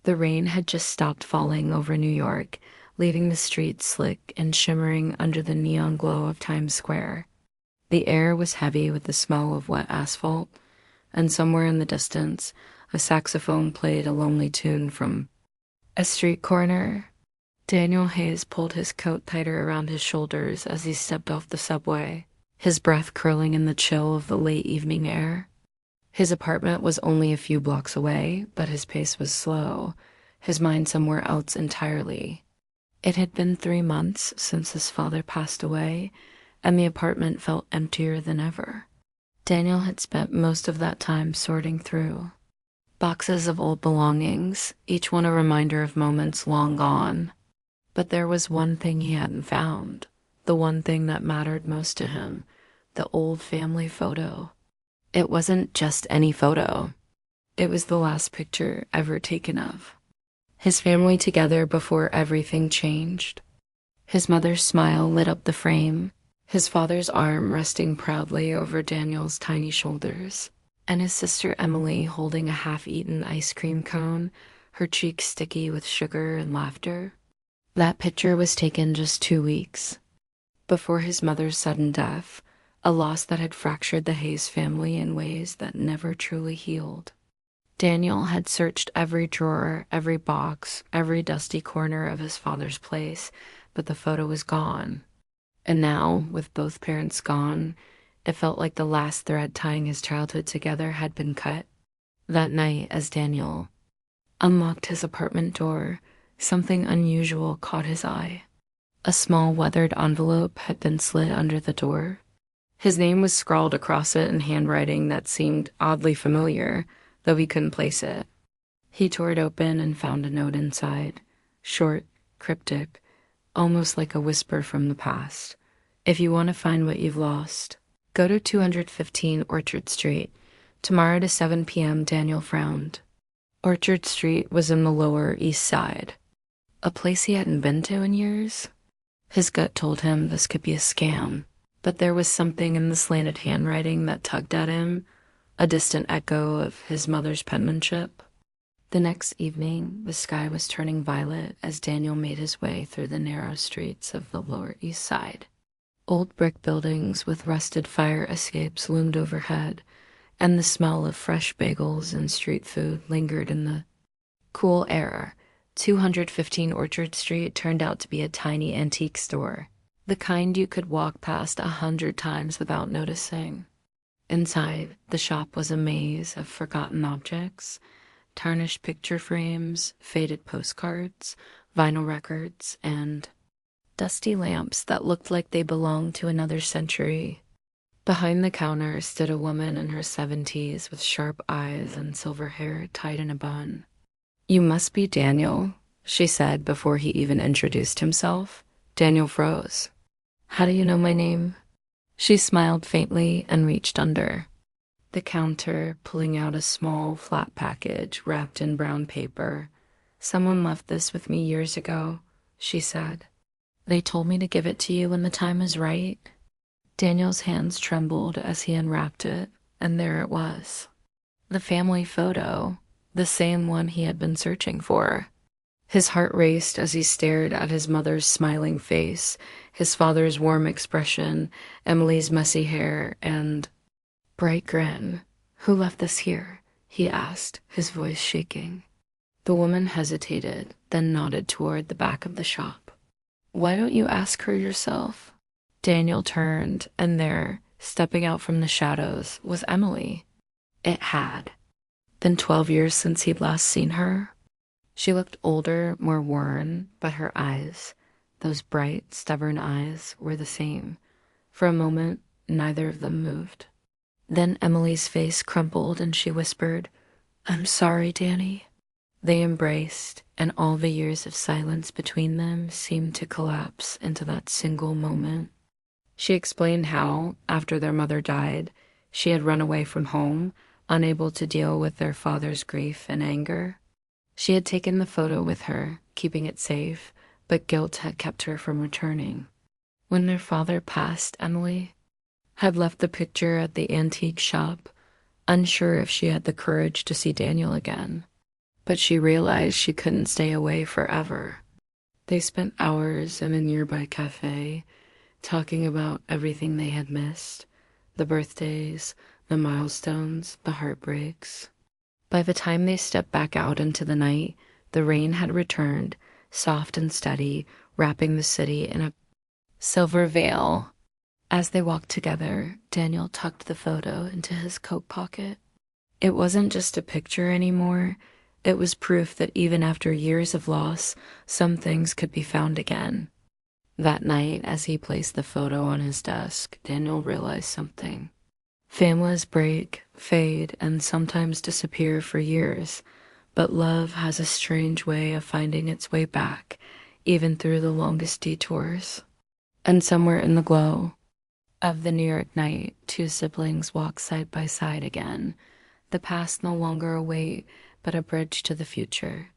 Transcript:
The rain had just stopped falling over New York, leaving the streets slick and shimmering under the neon glow of Times Square. The air was heavy with the smell of wet asphalt, and somewhere in the distance, a saxophone played a lonely tune from a street corner. Daniel Hayes pulled his coat tighter around his shoulders as he stepped off the subway, his breath curling in the chill of the late evening air. His apartment was only a few blocks away, but his pace was slow, his mind somewhere else entirely. It had been 3 months since his father passed away, and the apartment felt emptier than ever. Daniel had spent most of that time sorting through boxes of old belongings, each one a reminder of moments long gone. But there was one thing he hadn't found, the one thing that mattered most to him, the old family photo. It wasn't just any photo. It was the last picture ever taken of his family together before everything changed. His mother's smile lit up the frame, his father's arm resting proudly over Daniel's tiny shoulders, and his sister Emily holding a half-eaten ice cream cone, her cheeks sticky with sugar and laughter. That picture was taken just 2 weeks before his mother's sudden death, a loss that had fractured the Hayes family in ways that never truly healed. Daniel had searched every drawer, every box, every dusty corner of his father's place, but the photo was gone. And now, with both parents gone, it felt like the last thread tying his childhood together had been cut. That night, as Daniel unlocked his apartment door, something unusual caught his eye. A small weathered envelope had been slid under the door. His name was scrawled across it in handwriting that seemed oddly familiar, though he couldn't place it. He tore it open and found a note inside, short, cryptic, almost like a whisper from the past. If you want to find what you've lost, go to 215 Orchard Street. Tomorrow to 7 p.m., Daniel frowned. Orchard Street was in the Lower East Side, a place he hadn't been to in years. His gut told him this could be a scam, but there was something in the slanted handwriting that tugged at him, a distant echo of his mother's penmanship. The next evening, the sky was turning violet as Daniel made his way through the narrow streets of the Lower East Side. Old brick buildings with rusted fire escapes loomed overhead, and the smell of fresh bagels and street food lingered in the cool air. 215 Orchard Street turned out to be a tiny antique store, the kind you could walk past 100 times without noticing. Inside, the shop was a maze of forgotten objects, tarnished picture frames, faded postcards, vinyl records, and dusty lamps that looked like they belonged to another century. Behind the counter stood a woman in her 70s with sharp eyes and silver hair tied in a bun. "You must be Daniel," she said before he even introduced himself. Daniel froze. "How do you know my name?" She smiled faintly and reached under the counter, pulling out a small, flat package wrapped in brown paper. "Someone left this with me years ago," she said. "They told me to give it to you when the time is right." Daniel's hands trembled as he unwrapped it, and there it was. The family photo, the same one he had been searching for. His heart raced as he stared at his mother's smiling face, his father's warm expression, Emily's messy hair, and bright grin. "Who left this here?" he asked, his voice shaking. The woman hesitated, then nodded toward the back of the shop. "Why don't you ask her yourself?" Daniel turned, and there, stepping out from the shadows, was Emily. It had been 12 years since he'd last seen her. She looked older, more worn, but her eyes, those bright, stubborn eyes, were the same. For a moment, neither of them moved. Then Emily's face crumpled and she whispered, "I'm sorry, Danny." They embraced, and all the years of silence between them seemed to collapse into that single moment. She explained how, after their mother died, she had run away from home, unable to deal with their father's grief and anger. She had taken the photo with her, keeping it safe, but guilt had kept her from returning. When their father passed, Emily had left the picture at the antique shop, unsure if she had the courage to see Daniel again. but she realized she couldn't stay away forever. They spent hours in a nearby cafe, talking about everything they had missed, the birthdays, the milestones, the heartbreaks. By the time they stepped back out into the night, the rain had returned, soft and steady, wrapping the city in a silver veil. As they walked together, Daniel tucked the photo into his coat pocket. It wasn't just a picture anymore. It was proof that even after years of loss, some things could be found again. That night, as he placed the photo on his desk, Daniel realized something. Families break, fade, and sometimes disappear for years, but love has a strange way of finding its way back, even through the longest detours. And somewhere in the glow of the New York night, two siblings walk side by side again, the past no longer a weight, but a bridge to the future.